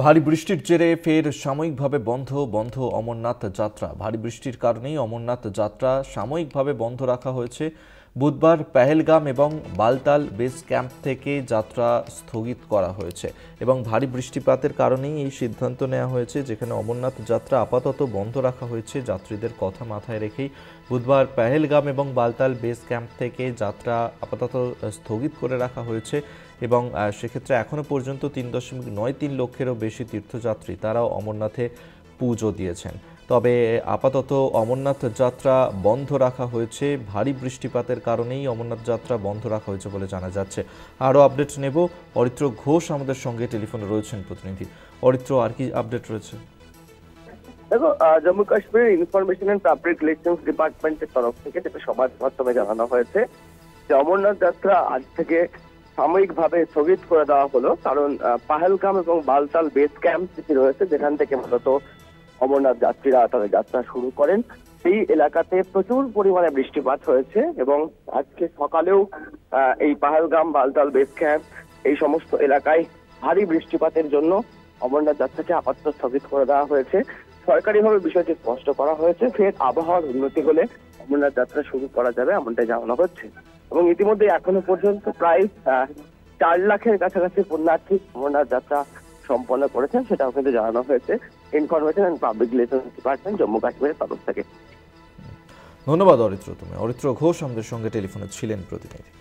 ভারী বৃষ্টির জেরে ফের সাময়িকভাবে বন্ধ অমরনাথ যাত্রা। ভারী বৃষ্টির কারণেই অমরনাথ যাত্রা সাময়িকভাবে বন্ধ রাখা হয়েছে। বুধবার পেহেলগাম এবং বালতাল বেস ক্যাম্প থেকে যাত্রা স্থগিত করা হয়েছে এবং ভারী বৃষ্টিপাতের কারণেই এই সিদ্ধান্ত নেওয়া হয়েছে, যেখানে অমরনাথ যাত্রা আপাতত বন্ধ রাখা হয়েছে। যাত্রীদের কথা মাথায় রেখেই বুধবার পেহেলগাম এবং বালতাল বেস ক্যাম্প থেকে যাত্রা আপাতত স্থগিত করে রাখা হয়েছে এবং সেক্ষেত্রে এখনও পর্যন্ত 3.93 লক্ষেরও বেশি তীর্থযাত্রী তারাও অমরনাথে পুজো দিয়েছেন। তবে আপাতত অমরনাথ যাত্রা বন্ধ রাখা হয়েছে। ভারী বৃষ্টিপাতের কারণেই অমরনাথ যাত্রা বন্ধ রাখা হয়েছে বলে জানা যাচ্ছে। আরও আপডেট নেব। অরিত্র ঘোষ আমাদের সঙ্গে টেলিফোনে রয়েছেন প্রতিনিধি। অরিত্র, আর কি আপডেট রয়েছে? দেখো, Jammu Kashmir information and public relations ডিপার্টমেন্টের তরফ থেকে যেটা সমাজ মাধ্যমে জানানো হয়েছে যে অমরনাথ যাত্রা আজ থেকে সাময়িকভাবে স্থগিত করে দেওয়া হলো, কারণ পাহেলগাম এবং বালতাল বেস ক্যাম্প যেটি রয়েছে, যেখান থেকে মূলত অমরনাথ যাত্রীরা তাদের যাত্রা শুরু করেন, সেই এলাকাতে প্রচুর পরিমাণে বৃষ্টিপাত হয়েছে এবং আজকে সকালেও এই পাহেলগাম বালতাল বেস ক্যাম্প এই সমস্ত এলাকায় ভারী বৃষ্টিপাতের জন্য অমরনাথ যাত্রাকে আপাতত স্থগিত করে দেওয়া হয়েছে। সরকারিভাবে বিষয়টি স্পষ্ট করা হয়েছে, ফের আবহাওয়ার উন্নতি হলে অমরনাথ যাত্রা শুরু করা যাবে এমনটাই জানানো হচ্ছে। এবং ইতিমধ্যে এখনো পর্যন্ত প্রায় 4 লাখের কাছাকাছি পুণ্যার্থী অমরনাথ যাত্রা সম্পন্ন করেছেন, সেটাও কিন্তু জানানো হয়েছে information and public relations department Jammu কাশ্মীরের তরফ থেকে। ধন্যবাদ অরিত্র। অরিত্র ঘোষ আমাদের সঙ্গে টেলিফোনে ছিলেন প্রতিনিধি।